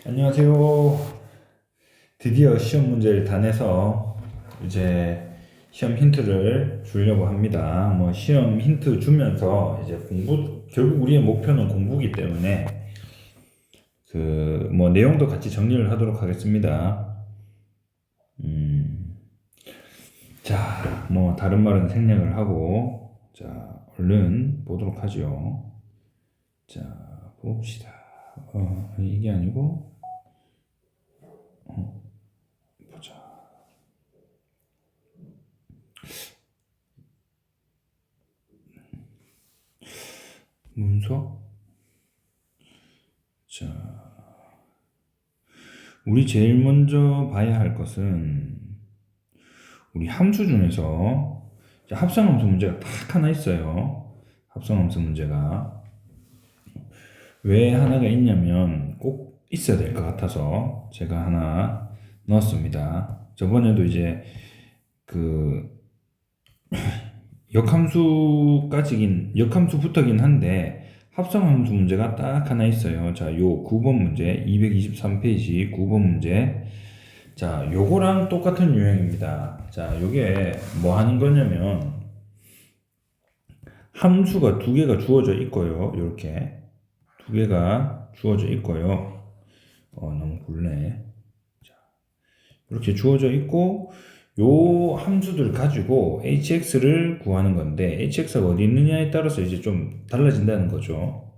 안녕하세요. 드디어 시험 문제를 다 내서 이제 시험 힌트를 주려고 합니다. 뭐 시험 힌트 주면서 이제 결국 우리의 목표는 공부이기 때문에 그 뭐 내용도 같이 정리를 하도록 하겠습니다. 자, 뭐 다른 말은 생략을 하고 자, 얼른 보도록 하죠. 자, 봅시다. 이게 아니고 보자. 문서? 자, 우리 제일 먼저 봐야 할 것은 우리 함수 중에서 합성함수 문제가 딱 하나 있어요. 합성함수 문제가 왜 하나가 있냐면 꼭 있어야 될 것 같아서 제가 하나 넣었습니다. 저번에도 이제 그 역함수부터긴 한데 합성함수 문제가 딱 하나 있어요. 자, 요 9번 문제, 223페이지 9번 문제. 자, 요거랑 똑같은 유형입니다. 자, 요게 뭐 하는 거냐면 함수가 두 개가 주어져 있고요. 요렇게 두 개가 주어져 있고요. 너무 굴네. 자, 이렇게 주어져 있고 요 함수들 가지고 hx를 구하는 건데 hx가 어디 있느냐에 따라서 이제 좀 달라진다는 거죠.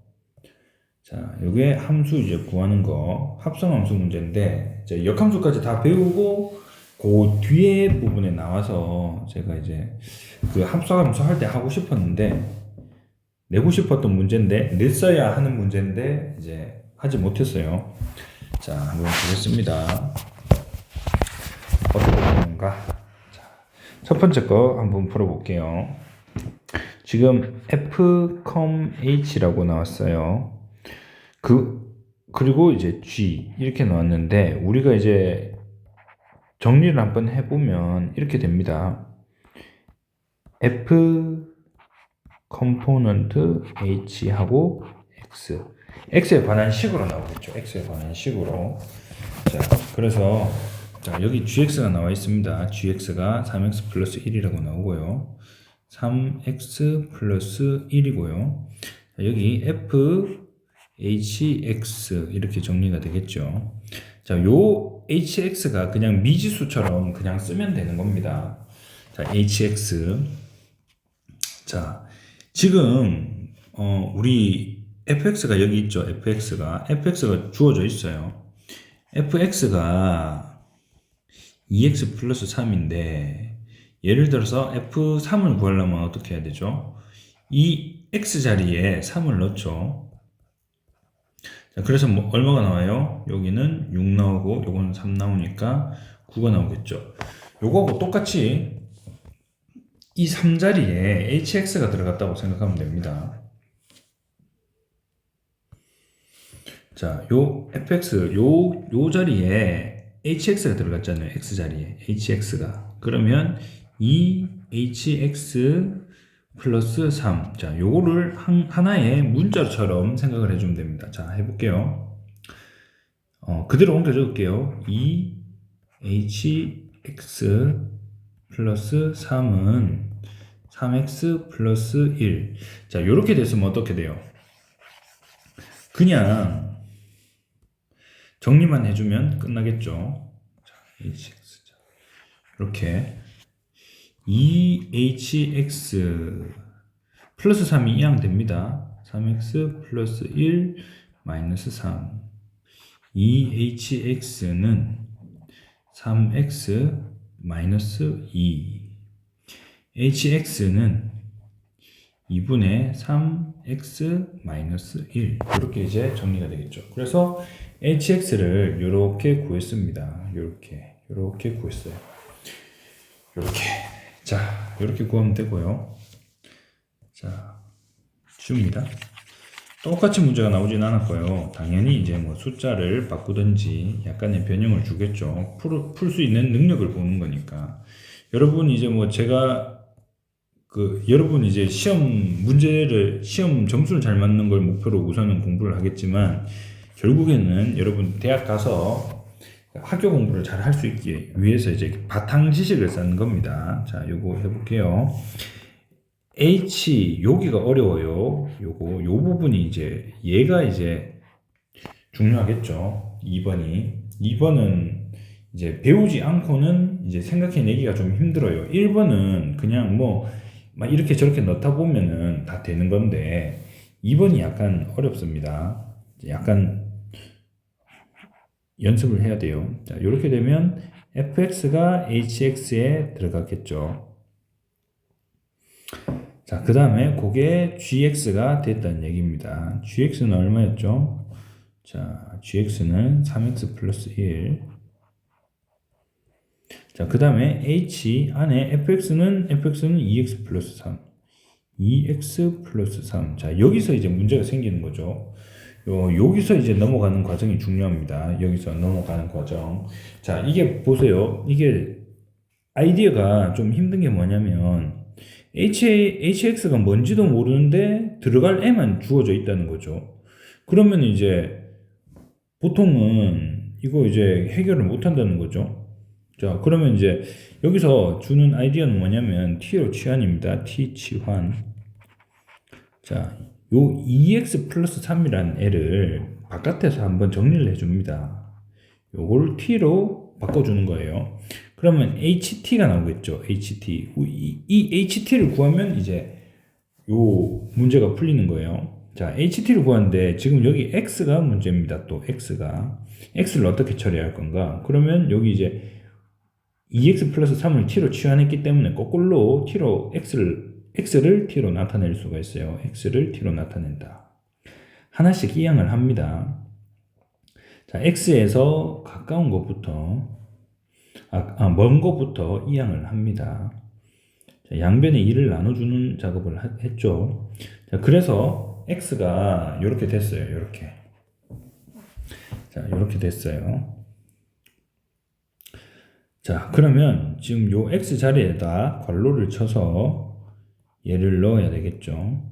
자, 요게 함수 이제 구하는 거 합성함수 문제인데 이제 역함수까지 다 배우고 그 뒤에 부분에 나와서 제가 이제 그 합성함수 할 때 하고 싶었는데 내고 싶었던 문제인데 냈어야 하는 문제인데 이제 하지 못했어요. 자, 한번 보겠습니다. 어떻게 되는가? 자, 첫 번째 거 한번 풀어볼게요. 지금 f, h라고 나왔어요. 그리고 이제 g 이렇게 나왔는데 우리가 이제 정리를 한번 해보면 이렇게 됩니다. f 컴포넌트 h하고 x에 관한 식으로 나오겠죠. x에 관한 식으로. 자, 그래서 자, 여기 gx가 나와 있습니다. gx가 3x 플러스 1이라고 나오고요. 3x 플러스 1이고요. 자, 여기 f hx 이렇게 정리가 되겠죠. 자, 요 hx가 그냥 미지수처럼 그냥 쓰면 되는 겁니다. 자, hx. 자, 지금 우리 fx가 여기 있죠. fx가 주어져 있어요. fx가 2x 플러스 3인데 예를 들어서 f3을 구하려면 어떻게 해야 되죠? 이 x 자리에 3을 넣죠. 자, 그래서 뭐 얼마가 나와요? 여기는 6 나오고 요거는 3 나오니까 9가 나오겠죠. 요거하고 똑같이 이 3자리에 hx가 들어갔다고 생각하면 됩니다. 자, 요 fx 요 자리에 hx가 들어갔잖아요. x 자리에 hx가. 그러면 2hx 플러스 3. 자, 요거를 하나의 문자처럼 생각을 해주면 됩니다. 자, 해볼게요. 그대로 옮겨 적을게요. 2hx 플러스 3은 3x 플러스 1. 자, 요렇게 됐으면 어떻게 돼요? 그냥 정리만 해주면 끝나겠죠. 자, hx. 이렇게 2hx 플러스 3이 이항 됩니다. 3x 플러스 1 마이너스 3. 2hx는 3x 마이너스 2. hx는 2분의 3x 마이너스 1. 이렇게 이제 정리가 되겠죠. 그래서 hx를 이렇게 구했습니다. 이렇게 구했어요. 이렇게. 자, 이렇게 구하면 되고요. 자, 쉽니다. 똑같이 문제가 나오진 않았고요. 당연히 이제 뭐 숫자를 바꾸든지 약간의 변형을 주겠죠. 풀 수 있는 능력을 보는 거니까. 여러분 이제 뭐 제가 여러분 이제 시험 점수를 잘 맞는 걸 목표로 우선은 공부를 하겠지만 결국에는 여러분 대학 가서 학교 공부를 잘 할 수 있기 위해서 이제 바탕 지식을 쌓는 겁니다. 자, 요거 해볼게요. H 여기가 어려워요. 요 부분이 이제 얘가 이제 중요하겠죠. 2번은 이제 배우지 않고는 이제 생각해내기가 좀 힘들어요. 1번은 그냥 뭐 막 이렇게 저렇게 넣다 보면은 다 되는 건데 2번이 약간 어렵습니다. 약간 연습을 해야 돼요. 자, 이렇게 되면 fx가 hx에 들어갔겠죠. 자, 그 다음에 그게 gx가 됐다는 얘기입니다. gx는 얼마였죠? 자, gx는 3x 플러스 1. 자, 그 다음에 h 안에 fx는 2x 플러스 3. 2x 플러스 3. 자, 여기서 이제 문제가 생기는 거죠. 여기서 이제 넘어가는 과정이 중요합니다. 여기서 넘어가는 과정. 자, 이게 보세요. 이게 아이디어가 좀 힘든 게 뭐냐면 hx가 뭔지도 모르는데 들어갈 애만 주어져 있다는 거죠. 그러면 이제 보통은 이거 이제 해결을 못 한다는 거죠. 자, 그러면 이제 여기서 주는 아이디어는 뭐냐면 t로 치환입니다. t 치환. 자, 요 2x 플러스 3이라는 애를 바깥에서 한번 정리를 해줍니다. 요걸 t로 바꿔주는 거예요. 그러면 ht가 나오겠죠. ht. 이 ht를 구하면 이제 요 문제가 풀리는 거예요. 자, ht를 구하는데 지금 여기 x가 문제입니다. 또 x를 어떻게 처리할 건가? 그러면 여기 이제 2x 플러스 3을 t로 치환했기 때문에 거꾸로 x를 t로 나타낼 수가 있어요. x를 t로 나타낸다. 하나씩 이항을 합니다. 자, x에서 가까운 것부터 먼 것부터 이항을 합니다. 자, 양변에 2를 나눠주는 작업을 했죠. 자, 그래서 x가 이렇게 됐어요. 이렇게. 자, 이렇게 됐어요. 자, 그러면 지금 요 x 자리에다 괄호를 쳐서 얘를 넣어야 되겠죠.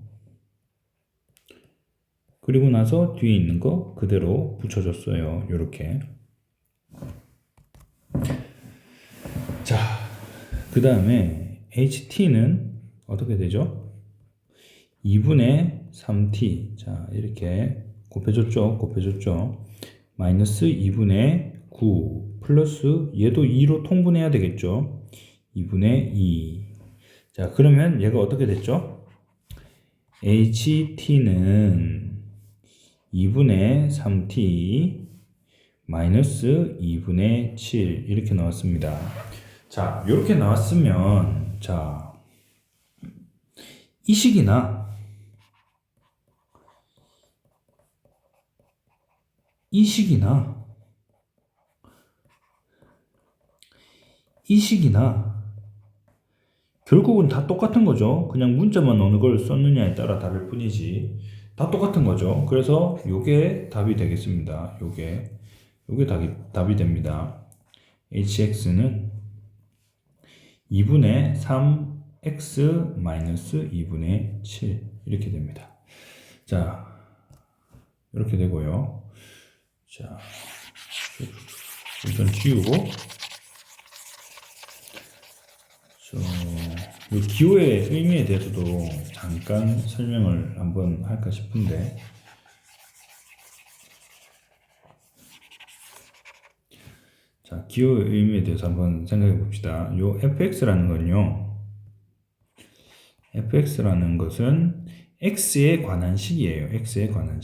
그리고 나서 뒤에 있는 거 그대로 붙여줬어요. 요렇게. 자, 그 다음에 ht는 어떻게 되죠? 2분의 3t. 자, 이렇게 곱해줬죠. 마이너스 2분의 9 플러스 얘도 2로 통분해야 되겠죠. 2분의 2. 자, 그러면 얘가 어떻게 됐죠? ht는 2분의 3t 마이너스 2분의 7 이렇게 나왔습니다. 자, 이렇게 나왔으면 자, 이 식이나 결국은 다 똑같은 거죠. 그냥 문자만 어느 걸 썼느냐에 따라 다를 뿐이지 다 똑같은 거죠. 그래서 요게 답이 되겠습니다. 요게 답이 됩니다. hx는 2분의 3x 마이너스 2분의 7 이렇게 됩니다. 자, 이렇게 되고요. 자, 일단 지우고 이 기호의 의미에 대해서도 잠깐 설명을 한번 할까 싶은데, 자, 기호의 의미에 대해서 한번 생각해 봅시다. 요 fx라는 건요, fx라는 것은 x에 관한 식이에요. x에 관한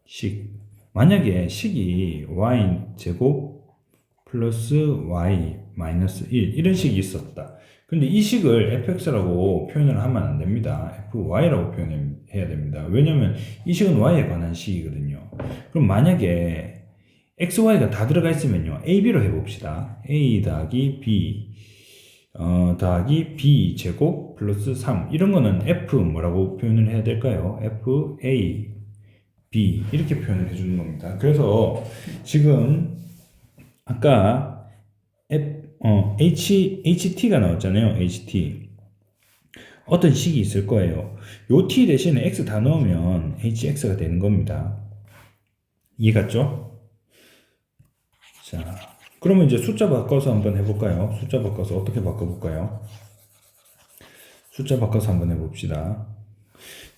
식. 만약에 식이 y 제곱 플러스 y 마이너스 1 이런 식이 있었다. 근데 이 식을 fx라고 표현을 하면 안 됩니다. fy라고 표현해야 됩니다. 왜냐면 이 식은 y에 관한 식이거든요. 그럼 만약에 xy가 다 들어가 있으면요, ab로 해봅시다. a 더하기 b 더하기 b 제곱 플러스 3 이런 거는 f 뭐라고 표현을 해야 될까요? fa b 이렇게 표현을 해주는 겁니다. 그래서 지금 아까 ht가 나왔잖아요. ht 어떤 식이 있을 거예요. 요 t 대신에 x 다 넣으면 hx가 되는 겁니다. 이해 갔죠? 자, 그러면 이제 숫자 바꿔서 한번 해볼까요? 숫자 바꿔서 어떻게 바꿔볼까요? 숫자 바꿔서 한번 해봅시다.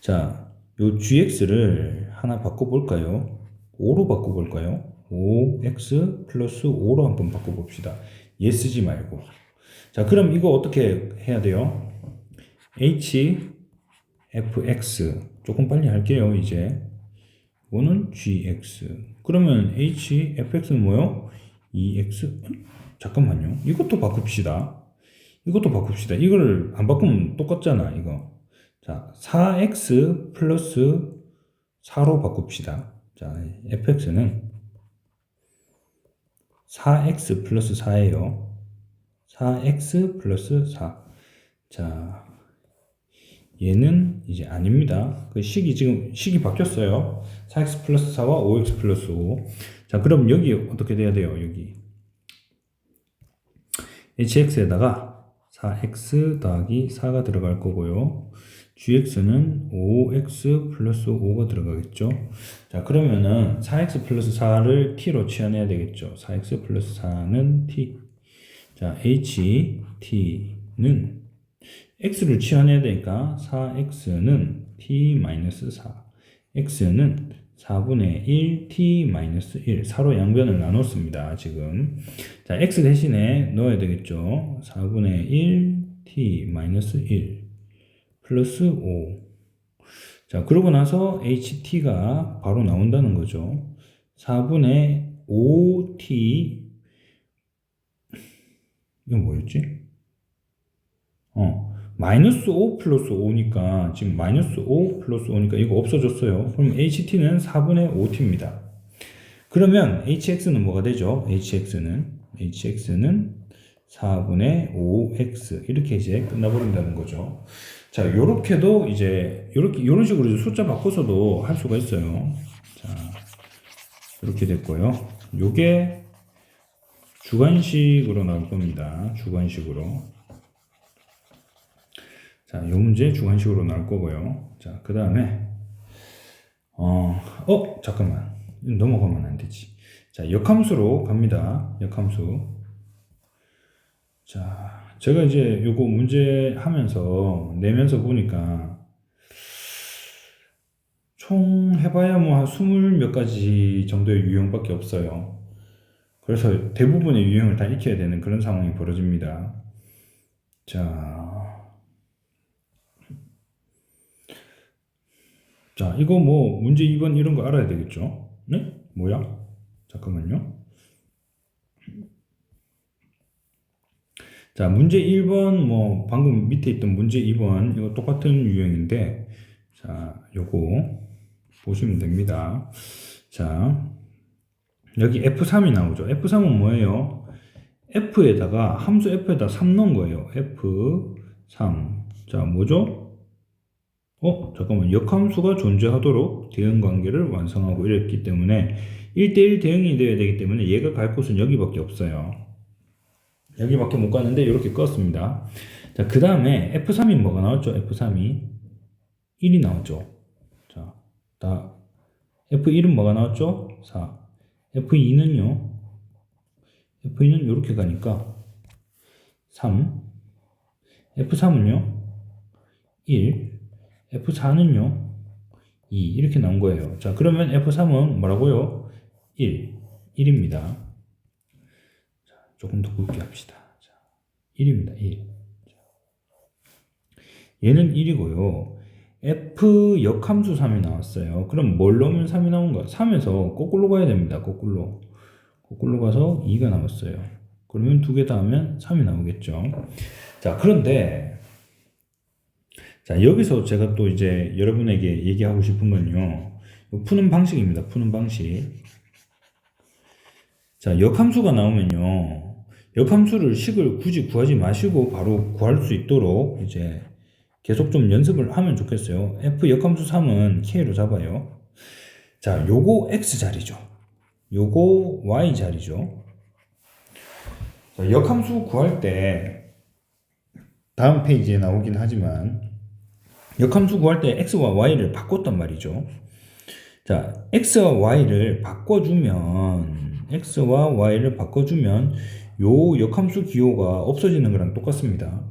자, 요 gx를 하나 바꿔볼까요? 5로 바꿔볼까요? 5x 플러스 5로 한번 바꿔봅시다. 얘 쓰지 말고. 자, 그럼 이거 어떻게 해야 돼요? hfx 조금 빨리 할게요. 이제 이거는 gx. 그러면 hfx는 뭐요? 2x. 잠깐만요. 이것도 바꿉시다. 이것도 바꿉시다. 이걸 안 바꾸면 똑같잖아. 이거. 자, 4x 플러스 4로 바꿉시다. 자, fx는 4x 플러스 4예요. 4x 플러스 4. 자, 얘는 이제 아닙니다. 그 지금 식이 바뀌었어요. 4x 플러스 4와 5x 플러스 5. 자, 그럼 여기 어떻게 돼야 돼요? 여기 hx에다가 4x 더하기 4가 들어갈 거고요. gx는 5x 플러스 5가 들어가겠죠. 자, 그러면은 4x 플러스 4를 t로 치환해야 되겠죠. 4x 플러스 4는 t. 자, ht는 x를 치환해야 되니까 4x는 t-4, x는 4분의 1 t-1, 4로 양변을 나눴습니다. 지금 자, x 대신에 넣어야 되겠죠. 4분의 1 t-1 플러스 5. 자, 그러고 나서 ht가 바로 나온다는 거죠. 4분의 5t, 이건 뭐였지? 마이너스 5 플러스 5니까 지금 마이너스 5 플러스 5니까 이거 없어졌어요. 그럼 ht는 4분의 5t입니다. 그러면 hx는 뭐가 되죠? hx는 4분의 5x 이렇게 이제 끝나버린다는 거죠. 자, 요렇게도 이제 요런 식으로 숫자 바꿔서도 할 수가 있어요. 자, 이렇게 됐고요. 요게 주관식으로 나올 겁니다. 주관식으로. 자, 요 문제 주관식으로 나올 거고요. 자, 그 다음에 잠깐만. 넘어가면 안 되지. 자, 역함수로 갑니다. 역함수. 자, 제가 이제 요거 문제 하면서 내면서 보니까 총 해봐야 뭐 한 20 몇 가지 정도의 유형밖에 없어요. 그래서 대부분의 유형을 다 익혀야 되는 그런 상황이 벌어집니다. 자, 이거 뭐 문제 2번 이런 거 알아야 되겠죠? 네? 뭐야? 잠깐만요. 자, 문제 1번 뭐 방금 밑에 있던 문제 2번 이거 똑같은 유형인데, 자, 요거 보시면 됩니다. 자, 여기 F3이 나오죠. F3은 뭐예요? F에다가 함수 F에다 3 넣은 거예요. F3. 자, 뭐죠? 잠깐만. 역함수가 존재하도록 대응 관계를 완성하고 이랬기 때문에 1대1 대응이 되어야 되기 때문에 얘가 갈 곳은 여기밖에 없어요. 여기밖에 못 가는데 이렇게 껐습니다. 자, 그 다음에 F3이 뭐가 나왔죠? F3이 1이 나왔죠. 자, F1은 뭐가 나왔죠? 4. F2는요? F2는 이렇게 가니까 3. F3은요? 1. F4는요? 2 이렇게 나온 거예요. 자, 그러면 F3은 뭐라고요? 1입니다. 자, 조금 더 굵게 합시다. 자, 1입니다. 1. 얘는 1이고요. F 역함수 3이 나왔어요. 그럼 뭘 넣으면 3이 나온가? 3에서 거꾸로 가야 됩니다. 거꾸로 가서 2가 나왔어요. 그러면 두 개 다 하면 3이 나오겠죠. 자, 그런데 자, 여기서 제가 또 이제 여러분에게 얘기하고 싶은 건요. 푸는 방식입니다. 푸는 방식. 자, 역함수가 나오면요. 역함수를 식을 굳이 구하지 마시고 바로 구할 수 있도록 이제 계속 좀 연습을 하면 좋겠어요. F 역함수 3은 K로 잡아요. 자, 요거 X 자리죠. 요거 Y 자리죠. 자, 역함수 구할 때 다음 페이지에 나오긴 하지만 역함수 구할 때 x와 y를 바꿨단 말이죠. 자, x와 y를 바꿔주면 요 역함수 기호가 없어지는 거랑 똑같습니다.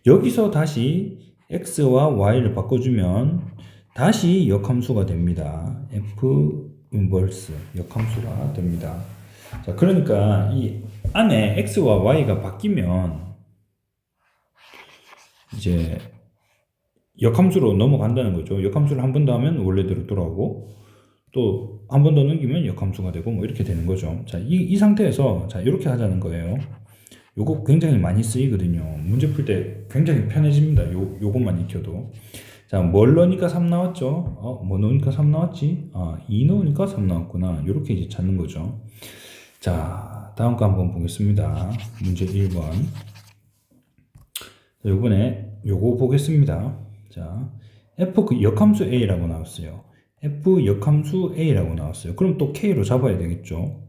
여기서 다시 x와 y를 바꿔주면 다시 역함수가 됩니다. f 인버스 역함수가 됩니다. 자, 그러니까 이 안에 x와 y가 바뀌면 이제 역함수로 넘어간다는 거죠. 역함수를 한 번 더 하면 원래대로 돌아오고 또 한 번 더 넘기면 역함수가 되고 뭐 이렇게 되는 거죠. 자, 이 상태에서 자, 이렇게 하자는 거예요. 요거 굉장히 많이 쓰이거든요. 문제 풀 때 굉장히 편해집니다. 요것만 익혀도. 자, 뭘 넣으니까 3 나왔죠? 뭐 넣으니까 3 나왔지? 2 넣으니까 3 나왔구나. 요렇게 이제 찾는 거죠. 자, 다음 거 한번 보겠습니다. 문제 1번. 자, 요번에 요거 보겠습니다. 자, f 그 역함수 a라고 나왔어요. f 역함수 a라고 나왔어요. 그럼 또 k로 잡아야 되겠죠?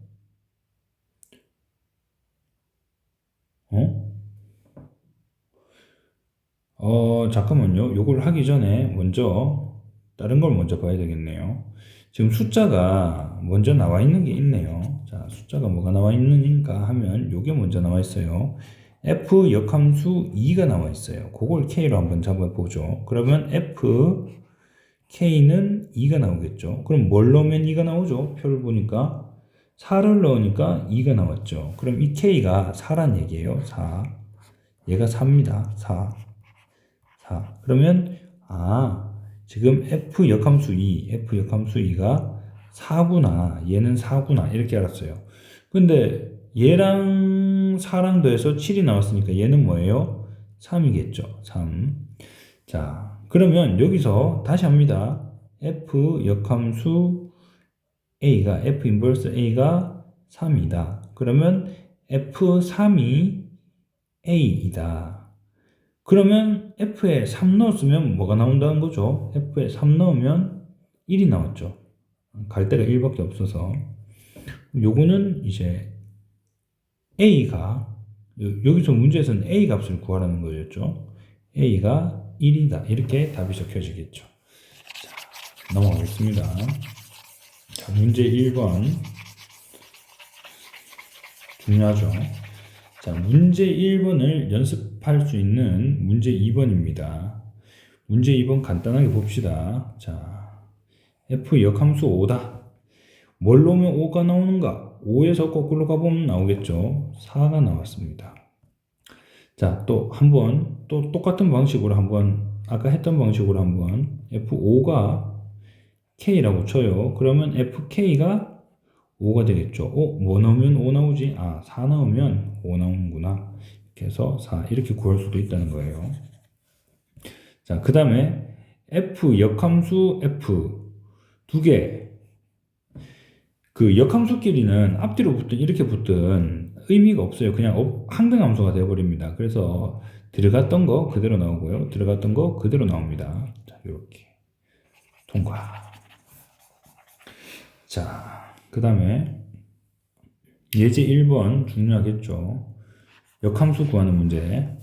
잠깐만요. 요걸 하기 전에 먼저 다른 걸 먼저 봐야 되겠네요. 지금 숫자가 먼저 나와 있는 게 있네요. 자, 숫자가 뭐가 나와 있는가 하면 요게 먼저 나와 있어요. f 역함수 2가 나와 있어요. 그걸 k로 한번 잡아보죠. 그러면 f k는 2가 나오겠죠. 그럼 뭘 넣으면 2가 나오죠? 표를 보니까 4를 넣으니까 2가 나왔죠. 그럼 이 k가 4란 얘기예요. 4. 얘가 4입니다. 4. 그러면 지금 f 역함수 2가 4구나. 얘는 4구나. 이렇게 알았어요. 근데 얘랑 4랑 더해서 7이 나왔으니까 얘는 뭐예요? 3이겠죠. 3. 자, 그러면 여기서 다시 합니다. f 역함수 f 인버스 a가 3이다. 그러면 f3이 a이다. 그러면 f에 3 넣었으면 뭐가 나온다는 거죠? f에 3 넣으면 1이 나왔죠. 갈 데가 1밖에 없어서. 요거는 이제 a가 여기서 문제에서는 a 값을 구하라는 거였죠. a가 1이다. 이렇게 답이 적혀지겠죠. 자, 넘어가겠습니다. 자, 문제 1번 중요하죠. 자, 문제 1번을 연습할 수 있는 문제 2번입니다. 문제 2번 간단하게 봅시다. 자, f 역함수 5다. 뭘 놓으면 5가 나오는가? 5에서 거꾸로 가보면 나오겠죠. 4가 나왔습니다. 자, 또 한번 또 똑같은 방식으로 한번 아까 했던 방식으로 한번 f5가 k라고 쳐요. 그러면 fk가 5가 되겠죠. 뭐 넣으면 5 나오지? 4 넣으면 5 나오는구나. 이렇게 해서 4 이렇게 구할 수도 있다는 거예요. 자, 그 다음에 f 역함수 f 두 개. 그 역함수끼리는 앞뒤로 붙든 이렇게 붙든 의미가 없어요. 그냥 항등함수가 되어버립니다. 그래서 들어갔던 거 그대로 나오고요. 들어갔던 거 그대로 나옵니다. 자, 이렇게 통과. 자, 그 다음에 예제 1번 중요하겠죠. 역함수 구하는 문제.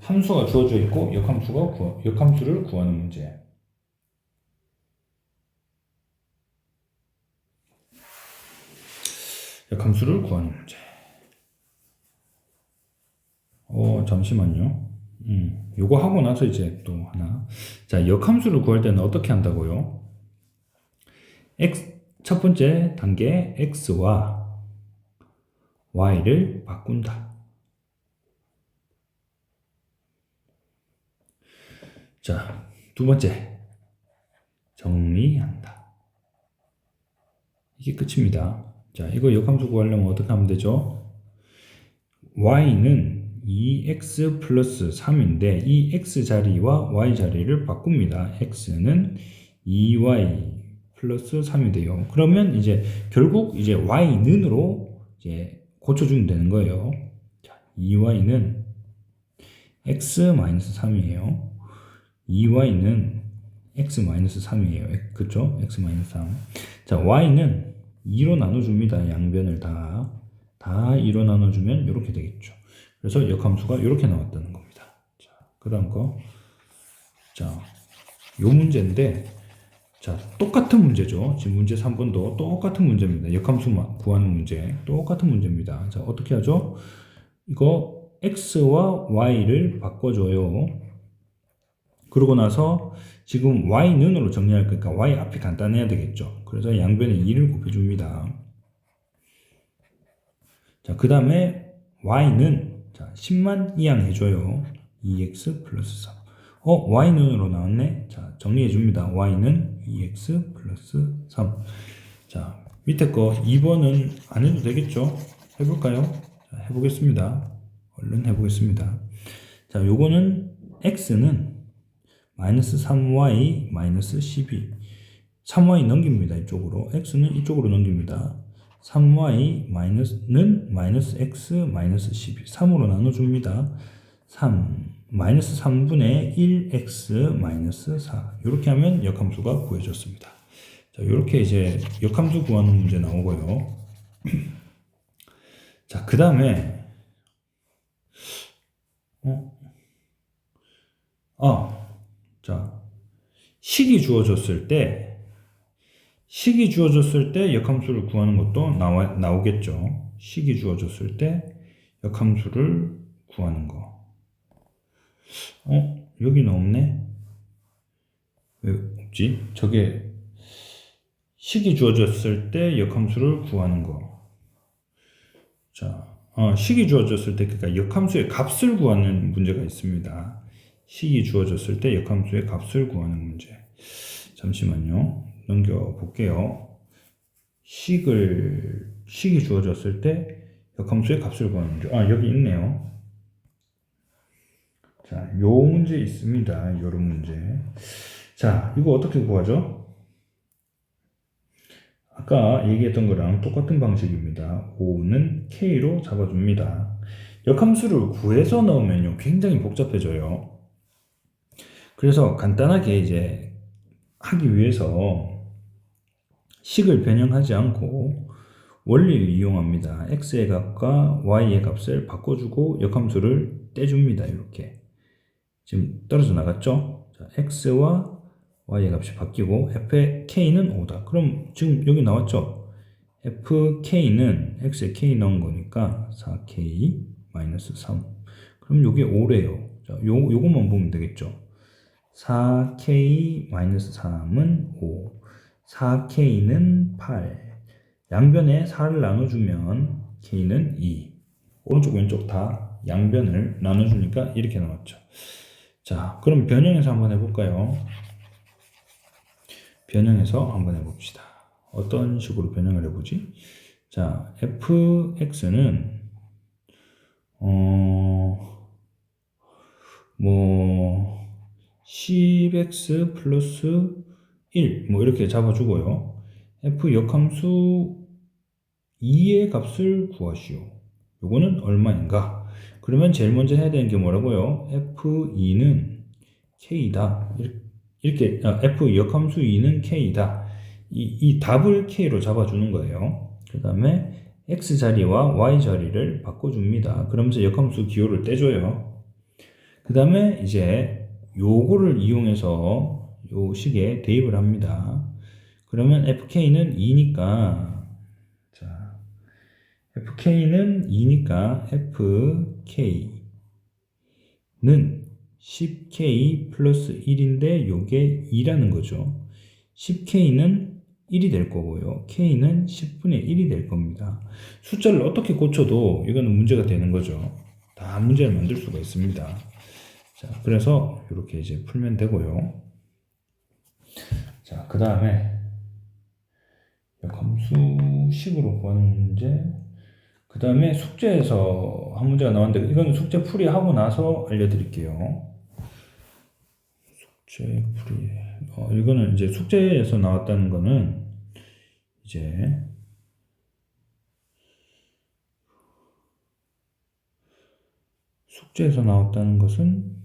함수가 주어져 있고 역함수를 구하는 문제. 역함수를 구하는 문제. 잠시만요. 요거 하고 나서 이제 또 하나. 자, 역함수를 구할 때는 어떻게 한다고요? 첫 번째 단계 x와 y를 바꾼다. 자, 두 번째 정리한다. 이게 끝입니다. 자, 이거 역함수 구하려면 어떻게 하면 되죠? y는 2x 플러스 3인데 이 x 자리와 y 자리를 바꿉니다. x는 2y 플러스 3이 돼요. 그러면 이제 결국 이제 y는으로 이제 고쳐주면 되는 거예요. 자, 2y는 x-3이에요. 2y는 x-3이에요. 그쵸? x-3. 자, y는 2로 나눠줍니다. 양변을 다 2로 나눠주면 이렇게 되겠죠. 그래서 역함수가 이렇게 나왔다는 겁니다. 자, 그 다음 거. 자, 요 문제인데, 자, 똑같은 문제죠. 지금 문제 3번도 똑같은 문제입니다. 역함수만 구하는 문제. 똑같은 문제입니다. 자, 어떻게 하죠? 이거 x와 y를 바꿔줘요. 그러고 나서 지금 y는으로 정리할 거니까 y 앞이 간단해야 되겠죠. 그래서 양변에 2를 곱해줍니다. 자, 그 다음에 y는 자, 10만 이항해줘요. 2x 플러스 3. y는으로 나왔네. 자, 정리해줍니다. y는 2x 플러스 3. 자, 밑에 거 2번은 안 해도 되겠죠? 해볼까요? 자, 해보겠습니다. 얼른 해보겠습니다. 자, 요거는 x는 마이너스 3y 마이너스 12. 3y 넘깁니다. 이쪽으로. x는 이쪽으로 넘깁니다. 3y 마이너스는 마이너스 x 마이너스 12. 3으로 나눠줍니다. 3 마이너스 3분의 1x 마이너스 4. 이렇게 하면 역함수가 구해졌습니다. 자, 이렇게 이제 역함수 구하는 문제 나오고요. 자, 그 다음에 자, 식이 주어졌을 때 역함수를 구하는 것도 나오겠죠. 식이 주어졌을 때 역함수를 구하는 거. 여기는 없네. 왜 없지? 저게 식이 주어졌을 때 역함수를 구하는 거. 자, 식이 주어졌을 때 그러니까 역함수의 값을 구하는 문제가 있습니다. 식이 주어졌을 때 역함수의 값을 구하는 문제. 잠시만요. 넘겨볼게요. 식이 주어졌을 때 역함수의 값을 구하는 문제. 여기 있네요. 자, 요 문제 있습니다. 요런 문제. 자, 이거 어떻게 구하죠? 아까 얘기했던 거랑 똑같은 방식입니다. 5는 K로 잡아줍니다. 역함수를 구해서 넣으면요, 굉장히 복잡해져요. 그래서 간단하게 이제 하기 위해서 식을 변형하지 않고 원리를 이용합니다. x의 값과 y의 값을 바꿔주고 역함수를 떼줍니다. 이렇게. 지금 떨어져 나갔죠? 자, x와 y의 값이 바뀌고 f의 k는 5다. 그럼 지금 여기 나왔죠? fk는 x에 k 넣은 거니까 4k 마이너스 3. 그럼 요게 5래요. 자, 요것만 보면 되겠죠? 4k 마이너스 3은 5. 4k는 8. 양변에 4를 나눠주면 k는 2. 오른쪽 왼쪽 다 양변을 나눠주니까 이렇게 나왔죠. 자, 그럼 변형해서 한번 해볼까요? 변형해서 한번 해봅시다. 어떤 식으로 변형을 해보지? 자, fx는 10x 플러스 1 이렇게 잡아주고요. f 역함수 2의 값을 구하시오. 요거는 얼마인가? 그러면 제일 먼저 해야 되는 게 뭐라고요? f2는 k다. 이렇게 f 역함수 2는 k다. 이 답을 k로 잡아주는 거예요. 그 다음에 x 자리와 y 자리를 바꿔줍니다. 그러면서 역함수 기호를 떼줘요. 그 다음에 이제 요거를 이용해서 요 식에 대입을 합니다. 그러면 fk는 2니까 자, fk는 2니까 fk는 10k 플러스 1인데 요게 2라는 거죠. 10k는 1이 될 거고요. k는 10분의 1이 될 겁니다. 숫자를 어떻게 고쳐도 이거는 문제가 되는 거죠. 다 문제를 만들 수가 있습니다. 자, 그래서 이렇게 이제 풀면 되고요. 자, 그 다음에 역함수식으로 구하는 문제. 그 다음에 숙제에서 한 문제가 나왔는데 이거는 숙제 풀이하고 나서 알려드릴게요. 숙제 풀이. 이거는 이제 숙제에서 나왔다는 거는 이제 숙제에서 나왔다는 것은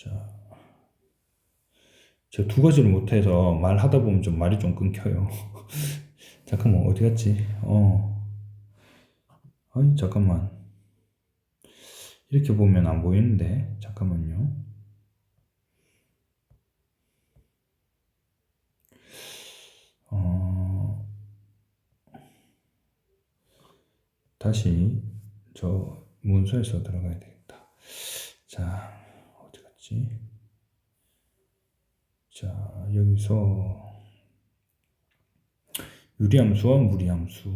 자, 제가 두 가지를 못해서 말하다 보면 좀 말이 좀 끊겨요. 잠깐만, 어디 갔지? 아니, 잠깐만. 이렇게 보면 안 보이는데, 잠깐만요. 다시 저 문서에서 들어가야 되겠다. 자, 어디 갔지? 자, 여기서 유리함수와 무리함수.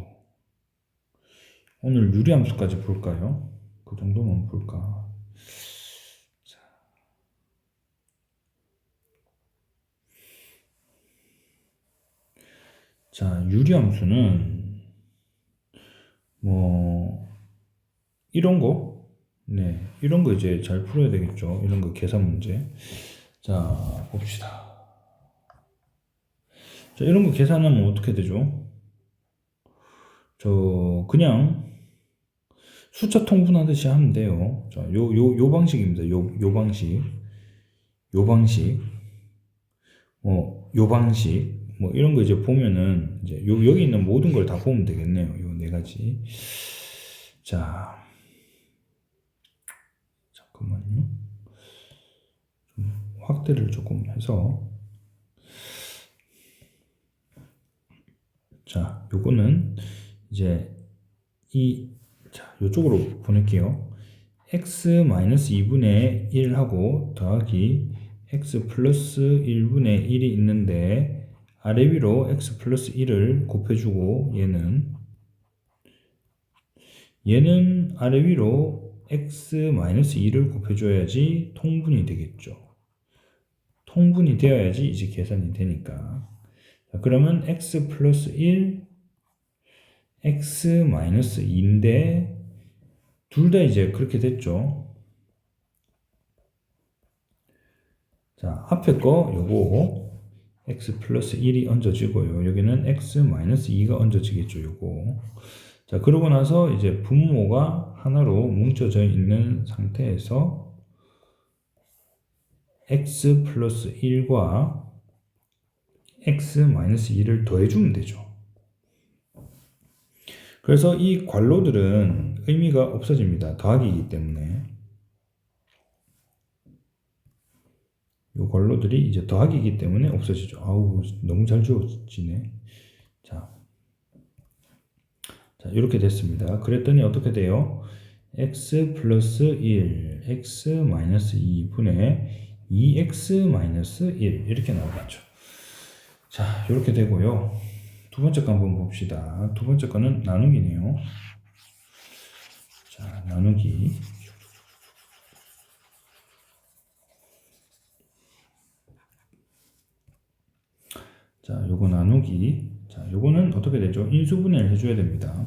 오늘 유리함수까지 볼까요? 그 정도만 볼까? 자, 유리함수는 뭐 이런 거, 네, 이런 거 이제 잘 풀어야 되겠죠. 이런 거 계산 문제. 자, 봅시다. 자, 이런 거 계산하면 어떻게 되죠? 그냥 숫자 통분하듯이 하면 돼요. 자, 요 방식입니다. 요 방식. 요 방식. 요 방식. 뭐 이런 거 이제 보면은 이제 여기 있는 모든 걸 다 보면 되겠네요. 요 네 가지. 자, 잠깐만요. 확대를 조금 해서. 자, 요거는 이제 자, 요쪽으로 보낼게요. x-2분의 1하고 더하기 x 플러스 1분의 1이 있는데 아래 위로 x 플러스 1을 곱해주고 얘는 아래 위로 x-2를 곱해줘야지 통분이 되겠죠. 통분이 되어야지 이제 계산이 되니까. 자, 그러면 x 플러스 1, x 마이너스 2인데 둘 다 이제 그렇게 됐죠. 자, 앞에 거 요거 x 플러스 1이 얹어지고요. 여기는 x 마이너스 2가 얹어지겠죠. 요거. 자, 그러고 나서 이제 분모가 하나로 뭉쳐져 있는 상태에서 x 플러스 1과 x 마이너스 2를 더해주면 되죠. 그래서 이 괄호들은 의미가 없어집니다. 더하기이기 때문에. 이 괄호들이 이제 더하기이기 때문에 없어지죠. 아우, 너무 잘 지워지네. 자, 이렇게 됐습니다. 그랬더니 어떻게 돼요? x 플러스 1, x 마이너스 2분의 2x 마이너스 1 이렇게 나오겠죠. 자, 이렇게 되고요. 두 번째 거 한번 봅시다. 두 번째 거는 나누기네요. 자, 나누기. 자, 요거 나누기. 자, 요거는 어떻게 되죠? 인수분해를 해줘야 됩니다.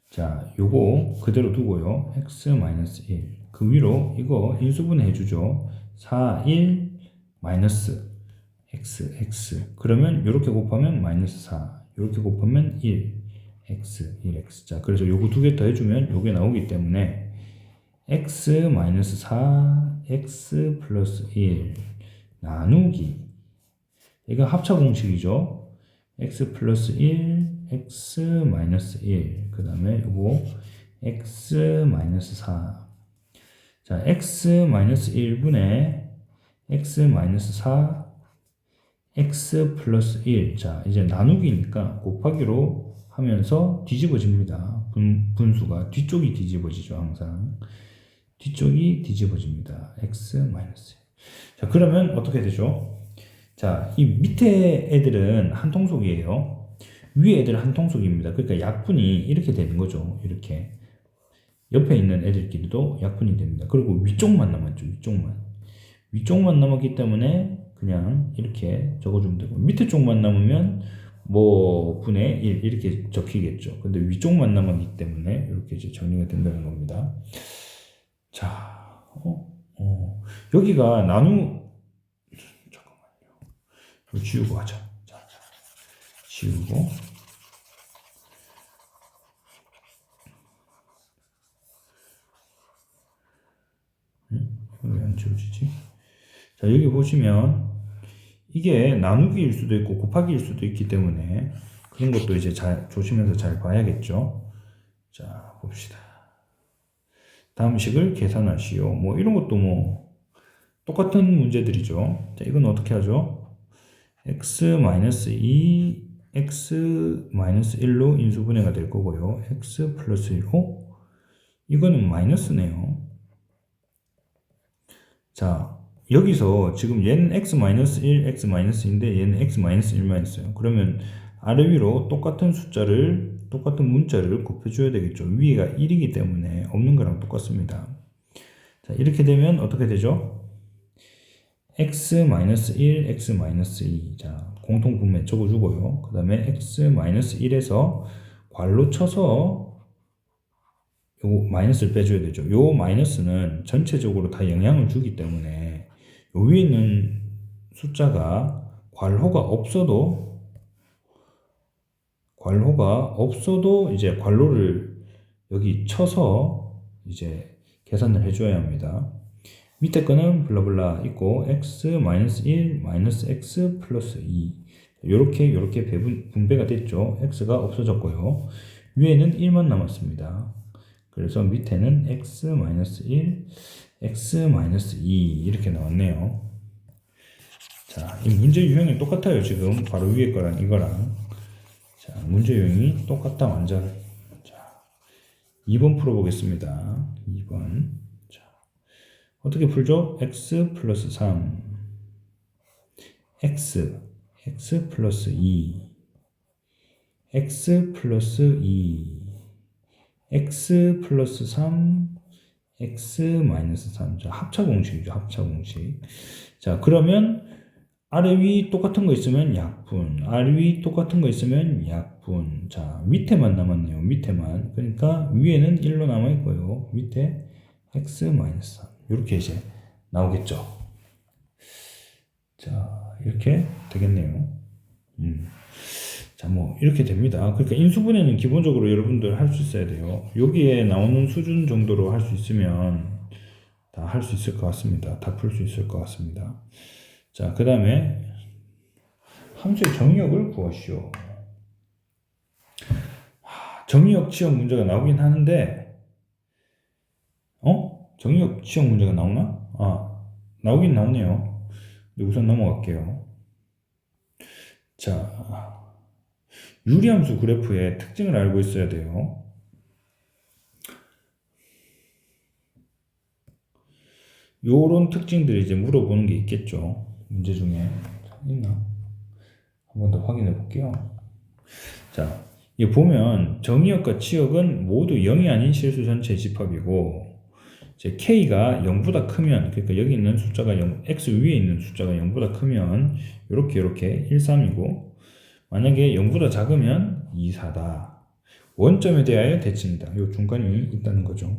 자, 요거 그대로 두고요. x-1. 그 위로 이거 인수분해 해주죠. 4, 1, 마이너스 x. 그러면 요렇게 곱하면 마이너스 4. 요렇게 곱하면 1. x, 1x. 자, 그래서 요거 두 개 더 해주면 요게 나오기 때문에 x-4, x 플러스 1 나누기. 이거 합차 공식이죠. x 플러스 1, x 마이너스 1. 그 다음에 요거 x 마이너스 4. 자, x 마이너스 1분의 x 마이너스 4, x 플러스 1. 자, 이제 나누기니까 곱하기로 하면서 뒤집어집니다. 분수가 뒤쪽이 뒤집어지죠. 항상 뒤쪽이 뒤집어집니다. x 마이너스 1. 자, 그러면 어떻게 되죠? 자, 이 밑에 애들은 한 통속이에요. 위에 애들은 한 통속입니다. 그러니까 약분이 이렇게 되는 거죠. 이렇게. 옆에 있는 애들끼리도 약분이 됩니다. 그리고 위쪽만 남았죠. 위쪽만 남았기 때문에 그냥 이렇게 적어주면 되고, 밑에 쪽만 남으면 뭐 분의 1 이렇게 적히겠죠. 근데 위쪽만 남았기 때문에 이렇게 이제 정리가 된다는 겁니다. 자, 여기가 지우고 하자. 자, 지우고. 왜 안 지워지지? 자, 여기 보시면 이게 나누기일 수도 있고 곱하기일 수도 있기 때문에 그런 것도 이제 잘 조심해서 잘 봐야겠죠. 자, 봅시다. 다음 식을 계산하시오. 뭐 이런 것도 뭐 똑같은 문제들이죠. 자, 이건 어떻게 하죠? x-2, x-1로 인수분해가 될 거고요. x 플러스 1. 이거는 마이너스네요. 자, 여기서 지금 얘는 x-1, x-2인데 얘는 x-1-1요. 그러면 아래 위로 똑같은 문자를 곱해줘야 되겠죠. 위가 1이기 때문에 없는 거랑 똑같습니다. 자, 이렇게 되면 어떻게 되죠? x-1, x-2. 자, 공통분매 적어주고요. 그 다음에 x-1에서 괄호 쳐서 요 마이너스를 빼줘야 되죠. 요 마이너스는 전체적으로 다 영향을 주기 때문에 요 위에 있는 숫자가 괄호가 없어도 이제 괄호를 여기 쳐서 이제 계산을 해줘야 합니다. 밑에 거는 블라블라 있고 x-1 x 플러스 2 요렇게 분배가 됐죠. x가 없어졌고요. 위에는 1만 남았습니다. 그래서 밑에는 x-1 x-2 이렇게 나왔네요. 자, 이 문제 유형이 똑같아요. 지금 바로 위에 거랑 이거랑. 자, 문제 유형이 똑같다 완전. 자, 2번 풀어보겠습니다. 2번. 자, 어떻게 풀죠? x 플러스 3 x 플러스 2 x 플러스 2 x 플러스 3 x 마이너스 3. 자, 합차 공식이죠. 합차 공식. 자, 그러면 아래 위 똑같은 거 있으면 약분, 아래 위 똑같은 거 있으면 약분. 자, 밑에만 남았네요. 밑에만. 그러니까 위에는 1로 남아있고요. 밑에 x 마이너스 3. 이렇게 이제 나오겠죠. 자, 이렇게 되겠네요. 자, 뭐 이렇게 됩니다. 그러니까 인수분해는 기본적으로 여러분들 할 수 있어야 돼요. 여기에 나오는 수준 정도로 할 수 있으면 다 할 수 있을 것 같습니다. 다 풀 수 있을 것 같습니다. 자, 그 다음에 함수의 정의역을 구하시오. 정의역 취역 문제가 나오긴 하는데 정의역 취역 문제가 나오나? 나오긴 나오네요. 근데 우선 넘어갈게요. 자, 유리함수 그래프의 특징을 알고 있어야 돼요. 요런 특징들이 이제 물어보는 게 있겠죠. 문제 중에. 있나? 한 번 더 확인해 볼게요. 자, 이 보면 정의역과 치역은 모두 0이 아닌 실수 전체 집합이고, 이제 K가 0보다 크면, 그러니까 여기 있는 숫자가 0, X 위에 있는 숫자가 0보다 크면, 이렇게 1, 3이고, 만약에 0보다 작으면 2, 4다. 원점에 대하여 대칭이다. 요 중간이 있다는 거죠.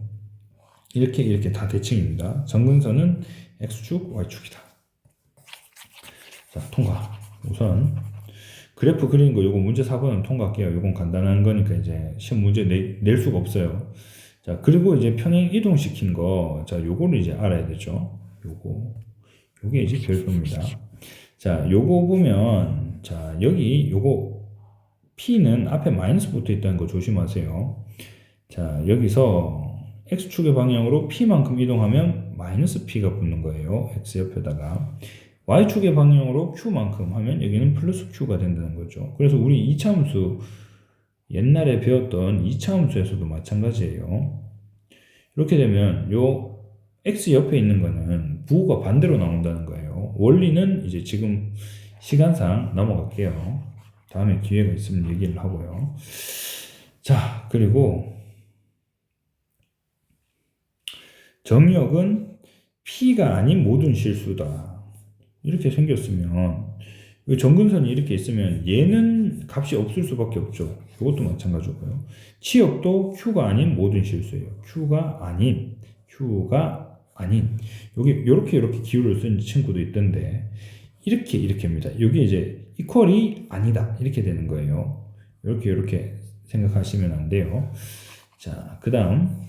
이렇게 다 대칭입니다. 정근선은 X축, Y축이다. 자, 통과. 우선 그래프 그리는 거 요거 문제 4번은 통과할게요. 요건 간단한 거니까 이제 시험 문제 낼 수가 없어요. 자, 그리고 이제 평행 이동시킨 거, 자, 요거를 이제 알아야 되죠. 요게 이제 별표입니다. 자, 요거 보면, 자, 여기 요거 P는 앞에 마이너스 붙어 있다는 거 조심하세요. 자, 여기서 X축의 방향으로 P만큼 이동하면 마이너스 P가 붙는 거예요. X 옆에다가. Y축의 방향으로 Q만큼 하면 여기는 플러스 Q가 된다는 거죠. 그래서 우리 2차 함수, 옛날에 배웠던 2차 함수에서도 마찬가지예요. 이렇게 되면 요 X 옆에 있는 거는 부호가 반대로 나온다는 거예요. 원리는 이제 지금 시간상 넘어갈게요. 다음에 기회가 있으면 얘기를 하고요. 자, 그리고 정의역은 P가 아닌 모든 실수다. 이렇게 생겼으면 정근선이 이렇게 있으면 얘는 값이 없을 수밖에 없죠. 이것도 마찬가지고요. 치역도 Q가 아닌 모든 실수예요. Q가 아닌 여기 이렇게 기울을 쓴 친구도 있던데 이렇게입니다. 여기 이제 이퀄이 아니다 이렇게 되는 거예요. 이렇게 생각하시면 안 돼요. 자, 그 다음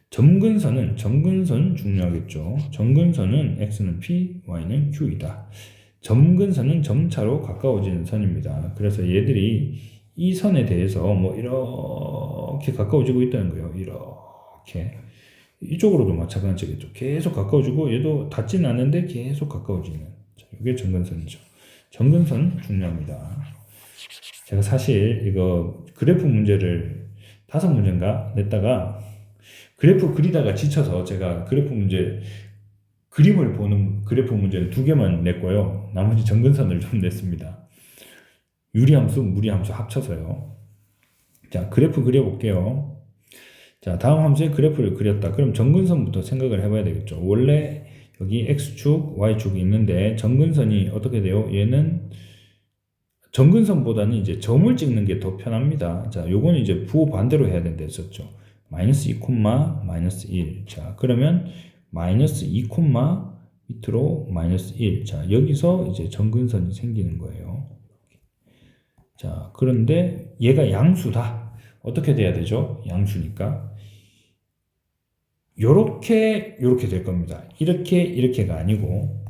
점근선 중요하겠죠. 점근선은 x는 p, y는 q이다. 점근선은 점차로 가까워지는 선입니다. 그래서 얘들이 이 선에 대해서 뭐 이렇게 가까워지고 있다는 거예요. 이렇게. 이쪽으로도 마찬가지겠죠. 계속 가까워지고 얘도 닿지는 않는데 계속 가까워지는. 자, 이게 점근선이죠. 점근선 중요합니다. 제가 사실 이거 그래프 문제를 5문제인가 냈다가 그래프 그리다가 지쳐서 제가 그래프 문제 그림을 보는 그래프 문제는 2개만 냈고요. 나머지 점근선을 좀 냈습니다. 유리함수, 무리함수 합쳐서요. 자, 그래프 그려볼게요. 자, 다음 함수의 그래프를 그렸다. 그럼 점근선부터 생각을 해봐야 되겠죠. 원래 여기 x축, y축이 있는데 점근선이 어떻게 돼요? 얘는 점근선보다는 이제 점을 찍는 게 더 편합니다. 자, 요거는 이제 부호 반대로 해야 된다 했었죠. 마이너스 2, 마이너스 1. 자, 그러면 마이너스 2, 밑으로 마이너스 1. 자, 여기서 이제 점근선이 생기는 거예요. 자, 그런데 얘가 양수다. 어떻게 돼야 되죠? 양수니까. 요렇게 될 겁니다. 이렇게가 아니고.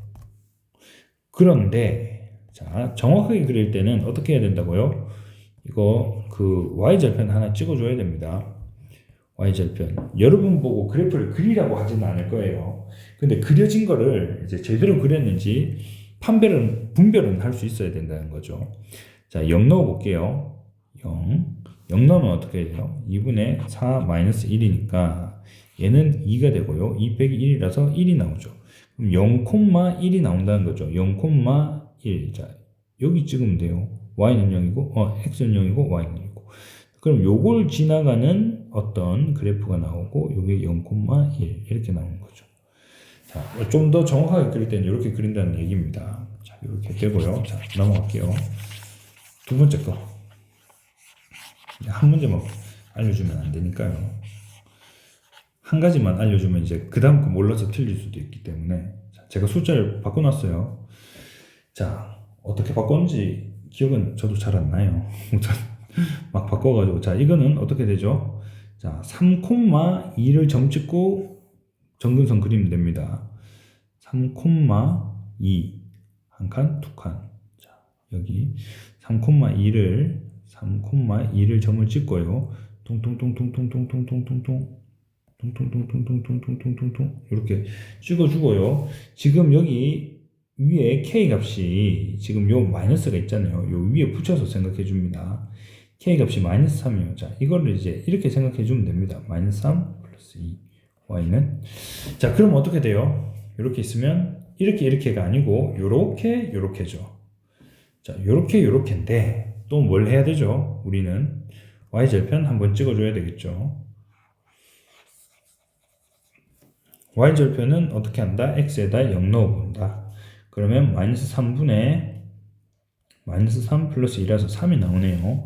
그런데, 자, 정확하게 그릴 때는 어떻게 해야 된다고요? 이거, y절편 하나 찍어줘야 됩니다. y절편. 여러분 보고 그래프를 그리라고 하지는 않을 거예요. 근데 그려진 거를 이제 제대로 그렸는지 분별은 할 수 있어야 된다는 거죠. 자, 0 넣어볼게요. 0 넣으면 어떻게 돼요? 2분의 4 마이너스 1이니까 얘는 2가 되고요. 2 빼기 1이라서 1이 나오죠. 그럼 0,1이 나온다는 거죠. 0,1. 자, 여기 찍으면 돼요. y는 0이고, x는 0이고, y는 0이고. 그럼 요걸 지나가는 어떤 그래프가 나오고, 요게 0,1 이렇게 나오는 거죠. 자, 좀 더 정확하게 그릴 때는 이렇게 그린다는 얘기입니다. 자, 이렇게 되고요. 자, 넘어갈게요. 2번째 거. 한 문제만 알려주면 안 되니까요. 한 가지만 알려주면 이제 그 다음 거 몰라서 틀릴 수도 있기 때문에. 자, 제가 숫자를 바꿔놨어요. 자, 어떻게 바꿨는지 기억은 저도 잘 안 나요. 막 바꿔가지고. 자, 이거는 어떻게 되죠? 자, 3,2를 점 찍고 점근선 그리면 됩니다. 3,2 한 칸, 2칸. 자, 여기 3,2를 점을 찍고요. 통통통통통통통통통통 통통통통통통통통통 이렇게 찍어주고요. 지금 여기 위에 k 값이 지금 요 마이너스가 있잖아요. 요 위에 붙여서 생각해 줍니다. k 값이 마이너스 3이에요. 자, 이거를 이제 이렇게 생각해 주면 됩니다. 마이너스 3 플러스 2 y는. 자, 그럼 어떻게 돼요? 이렇게 있으면 이렇게가 아니고 요렇게죠. 자, 요렇게인데 또 뭘 해야 되죠? 우리는 y절편 한번 찍어줘야 되겠죠. y절편은 어떻게 한다? x에다 0 넣어본다. 그러면 마이너스 3분의 마이너스 3 플러스 2라서 3이 나오네요.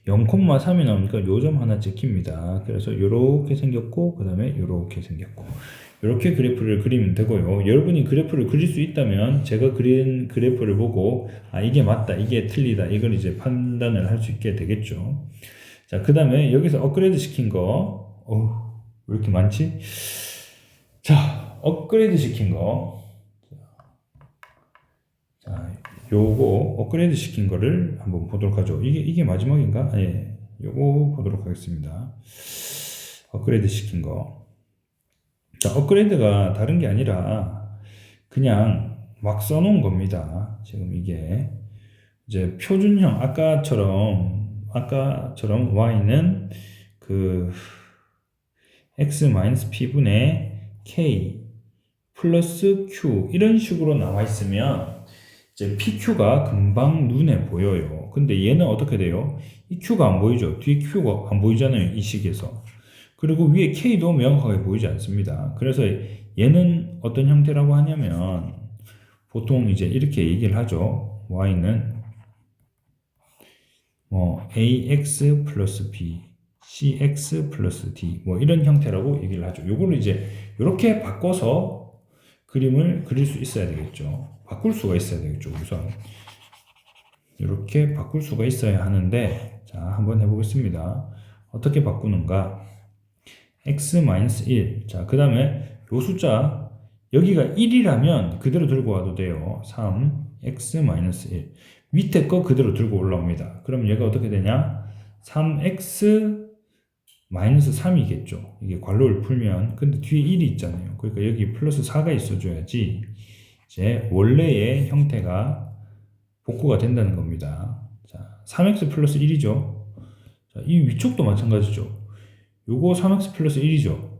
0,3이 나오니까 요 점 하나 찍힙니다. 그래서 요렇게 생겼고, 그 다음에 요렇게 생겼고. 이렇게 그래프를 그리면 되고요. 여러분이 그래프를 그릴 수 있다면 제가 그린 그래프를 보고 이게 맞다, 이게 틀리다, 이걸 이제 판단을 할 수 있게 되겠죠. 자, 그 다음에 여기서 업그레이드 시킨 거, 왜 이렇게 많지? 자, 업그레이드 시킨 거. 자, 요거 업그레이드 시킨 거를 한번 보도록 하죠. 이게 마지막인가? 예, 요거 보도록 하겠습니다. 업그레이드 시킨 거. 자, 업그레이드가 다른 게 아니라 그냥 막 써놓은 겁니다. 지금 이게 이제 표준형 아까처럼 y는 x-p분의 k 플러스 q 이런 식으로 나와 있으면 이제 pq가 금방 눈에 보여요. 근데 얘는 어떻게 돼요? 이 q가 안 보이죠. 뒤에 q가 안 보이잖아요. 이 식에서. 그리고 위에 k도 명확하게 보이지 않습니다. 그래서 얘는 어떤 형태라고 하냐면 보통 이제 이렇게 얘기를 하죠. y는 ax 플러스 b, cx 플러스 d 이런 형태라고 얘기를 하죠. 요거를 이제 이렇게 바꿔서 그림을 그릴 수 있어야 되겠죠. 바꿀 수가 있어야 되겠죠. 우선 이렇게 바꿀 수가 있어야 하는데, 자, 한번 해보겠습니다. 어떻게 바꾸는가? x-1. 자, 그 다음에 요 숫자 여기가 1이라면 그대로 들고 와도 돼요. 3x-1. 밑에 거 그대로 들고 올라옵니다. 그럼 얘가 어떻게 되냐? 3x 마이너스 3이겠죠. 이게 괄호를 풀면. 근데 뒤에 1이 있잖아요. 그러니까 여기 플러스 4가 있어줘야지 이제 원래의 형태가 복구가 된다는 겁니다. 자, 3x 플러스 1이죠. 자, 이 위쪽도 마찬가지죠. 요거 3x 플러스 1이죠.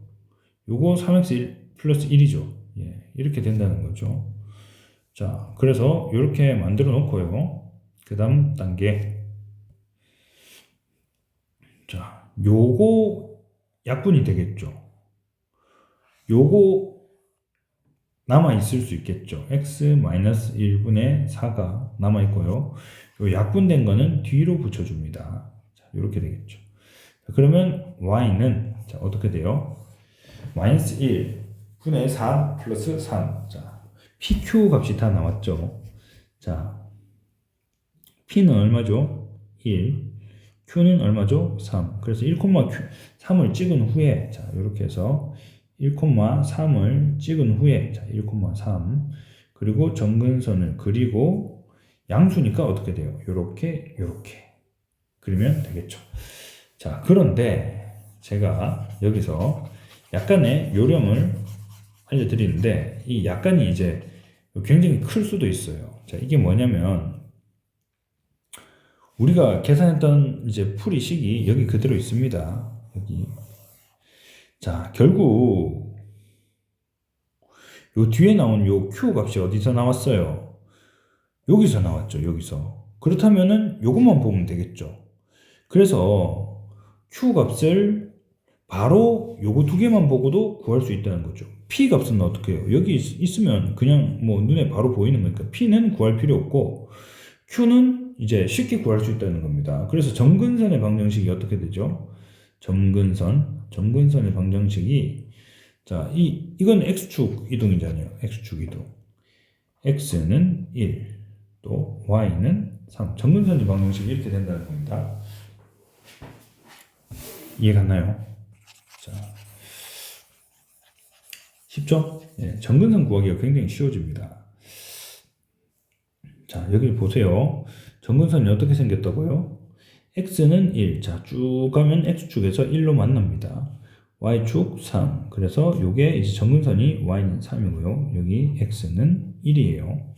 요거 3x 플러스 1이죠. 예, 이렇게 된다는 거죠. 자, 그래서 이렇게 만들어 놓고요. 그 다음 단계. 자, 요거 약분이 되겠죠. 요거 남아 있을 수 있겠죠. x-1분의 4가 남아 있고요. 요 약분된 거는 뒤로 붙여줍니다. 자, 이렇게 되겠죠. 자, 그러면 y는 자, 어떻게 돼요? 마이너스 1분의 4 플러스 3. 자, pq 값이 다 나왔죠. 자, p는 얼마죠? 1. q는 얼마죠? 3. 그래서 1,3을 찍은 후에 자, 이렇게 해서 1,3을 찍은 후에 자, 1,3 그리고 점근선을 그리고 양수니까 어떻게 돼요? 요렇게 그리면 되겠죠. 자, 그런데 제가 여기서 약간의 요령을 알려드리는데 이 약간이 이제 굉장히 클 수도 있어요. 자, 이게 뭐냐면 우리가 계산했던 이제 풀이식이 여기 그대로 있습니다. 여기. 자, 결국 요 뒤에 나온 요 Q 값이 어디서 나왔어요? 여기서 나왔죠. 여기서. 그렇다면은 요것만 보면 되겠죠. 그래서 Q 값을 바로 요거 두 개만 보고도 구할 수 있다는 거죠. P 값은 어떻게 해요? 여기 있으면 그냥 뭐 눈에 바로 보이는 거니까 P는 구할 필요 없고 Q는 이제 쉽게 구할 수 있다는 겁니다. 그래서 점근선의 방정식이 어떻게 되죠? 점근선의 방정식이 자, 이건 x축 이동이잖아요. x축 이동. x는 1, 또 y는 3. 점근선의 방정식이 이렇게 된다는 겁니다. 이해갔나요? 자, 쉽죠? 예, 점근선 구하기가 굉장히 쉬워집니다. 자, 여기 보세요. 점근선이 어떻게 생겼다고요? x는 1. 자, 쭉 가면 x축에서 1로 만납니다. y축 3. 그래서 요게 이제 점근선이 y는 3이고요. 여기 x는 1이에요.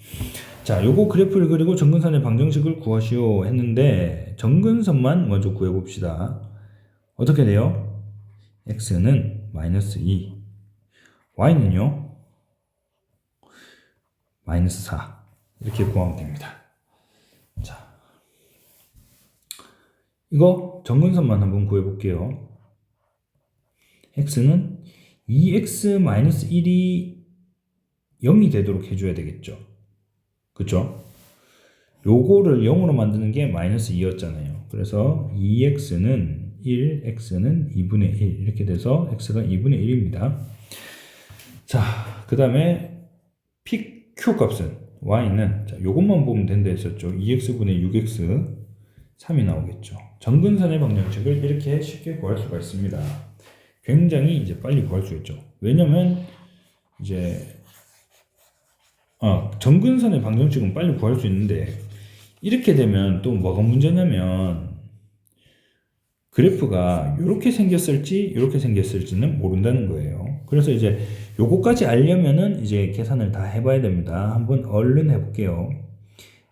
자, 요거 그래프를 그리고 점근선의 방정식을 구하시오 했는데 점근선만 먼저 구해 봅시다. 어떻게 돼요? x는 마이너스 2. y는요? 마이너스 4. 이렇게 구하면 됩니다. 자, 이거 점근선만 한번 구해 볼게요. x는 2x-1이 0이 되도록 해줘야 되겠죠. 그쵸? 요거를 0으로 만드는 게 마이너스 2였잖아요. 그래서 2x는 1, x는 2분의 1 이렇게 돼서 x가 2분의 1입니다. 자, 그 다음에 pq 값은 y는 자, 요것만 보면 된다 했었죠. 2x분의 6x 3이 나오겠죠. 점근선의 방정식을 이렇게 쉽게 구할 수가 있습니다. 굉장히 이제 빨리 구할 수 있죠. 왜냐면 이제 점근선의 방정식은 빨리 구할 수 있는데 이렇게 되면 또 뭐가 문제냐면 그래프가 이렇게 생겼을지 이렇게 생겼을지는 모른다는 거예요. 그래서 이제 요거까지 알려면은 이제 계산을 다 해봐야 됩니다. 한번 얼른 해볼게요.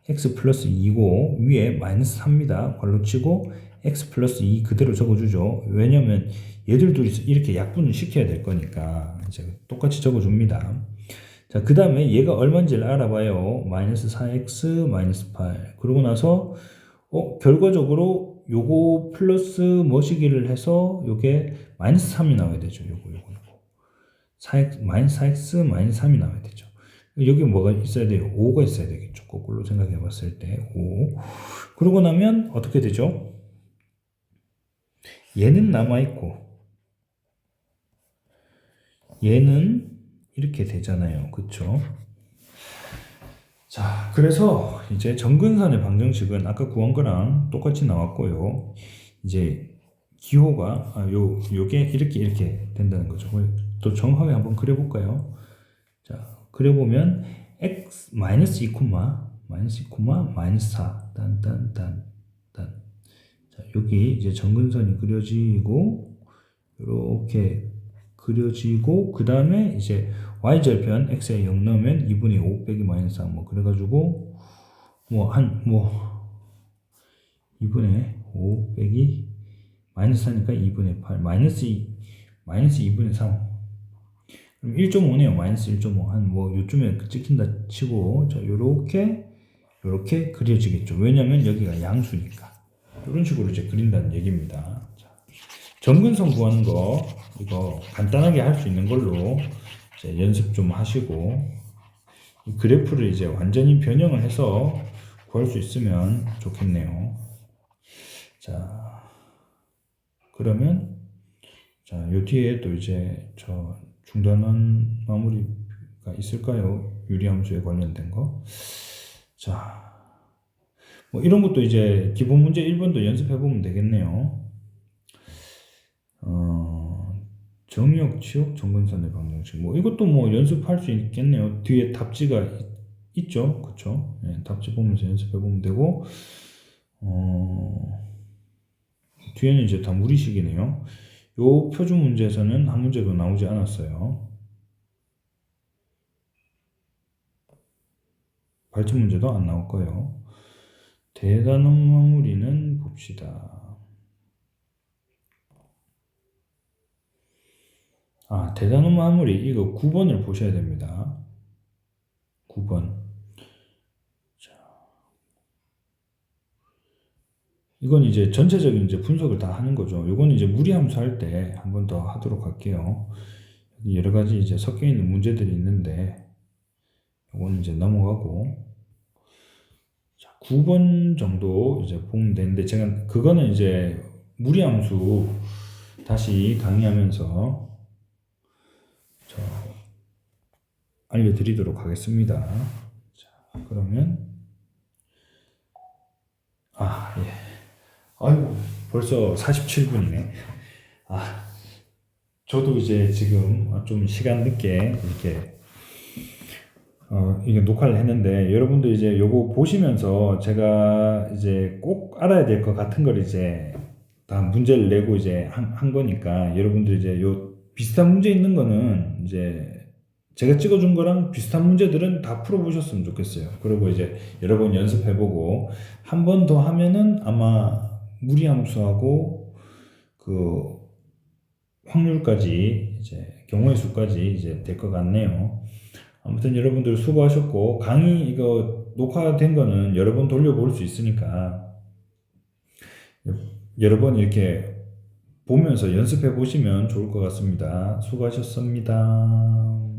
x 플러스 2고 위에 마이너스 3입니다. 괄호 치고 x 플러스 2 그대로 적어주죠. 왜냐면 얘들 둘이 이렇게 약분을 시켜야 될 거니까 이제 똑같이 적어줍니다. 자, 그 다음에 얘가 얼마인지를 알아봐요. 마이너스 4x 마이너스 8. 그러고 나서 결과적으로 요거 플러스 뭐시기를 해서 요게 마이너스 3이 나와야 되죠. 요거. 4x, 마이너스 4x 마이너스 3이 나와야 되죠. 여기 뭐가 있어야 돼요? 5가 있어야 되겠죠. 거꾸로 생각해 봤을 때 5. 그러고 나면 어떻게 되죠? 얘는 남아있고 얘는 이렇게 되잖아요. 그쵸? 자, 그래서 이제 점근선의 방정식은 아까 구한 거랑 똑같이 나왔고요. 이제 기호가 요게 이렇게 된다는 거죠. 또 정확하게 한번 그려볼까요? 자, 그려보면 x 마이너스 2, 마이너스 2, 마이너스 4 자, 여기 이제 점근선이 그려지고 이렇게 그려지고 그 다음에 이제 y절편 x에 0 넣으면 2분의 5 빼기 마이너스 3 뭐 그래가지고 뭐 2분의 5 빼기 마이너스 4니까 2분의 8 마이너스 2분의 3 그럼 1.5네요. 마이너스 1.5 한 뭐 요쯤에 찍힌다 치고 자 요렇게 그려지겠죠. 왜냐면 여기가 양수니까 이런 식으로 이제 그린다는 얘기입니다. 자, 점근성 구하는 거 이거 간단하게 할 수 있는 걸로 이제 연습 좀 하시고 이 그래프를 이제 완전히 변형을 해서 구할 수 있으면 좋겠네요. 자, 그러면 자, 요 뒤에 또 이제 저 중단원 마무리가 있을까요? 유리함수에 관련된 거. 자, 뭐 이런 것도 이제 기본 문제 1번도 연습해 보면 되겠네요. 정역, 치역, 정근선의 방정식. 뭐 이것도 뭐 연습할 수 있겠네요. 뒤에 답지가 있죠, 그렇죠? 네, 답지 보면서 연습해 보면 되고, 뒤에는 이제 다 무리식이네요. 요 표준 문제에서는 한 문제도 나오지 않았어요. 발전 문제도 안 나올 거예요. 대단원 마무리는 봅시다. 대단원 마무리 이거 9번을 보셔야 됩니다. 9번. 자, 이건 이제 전체적인 이제 분석을 다 하는 거죠. 이건 이제 무리함수 할 때 한 번 더 하도록 할게요. 여러 가지 이제 섞여 있는 문제들이 있는데 이건 이제 넘어가고 자, 9번 정도 이제 보면 되는데 제가 그거는 이제 무리함수 다시 강의하면서 알려드리도록 하겠습니다. 자, 그러면 예. 아이고 벌써 47분이네. 저도 이제 지금 좀 시간 늦게 이렇게 이게 녹화를 했는데 여러분들 이제 요거 보시면서 제가 이제 꼭 알아야 될 것 같은 걸 이제 다 문제를 내고 이제 한 거니까 여러분들 이제 요 비슷한 문제 있는 거는 이제 제가 찍어준 거랑 비슷한 문제들은 다 풀어보셨으면 좋겠어요. 그리고 이제 여러 번 연습해보고 한 번 더 하면은 아마 무리함수하고 그 확률까지 이제 경우의 수까지 이제 될 것 같네요. 아무튼 여러분들 수고하셨고 강의 이거 녹화된 거는 여러 번 돌려볼 수 있으니까 여러 번 이렇게 보면서 연습해 보시면 좋을 것 같습니다. 수고하셨습니다.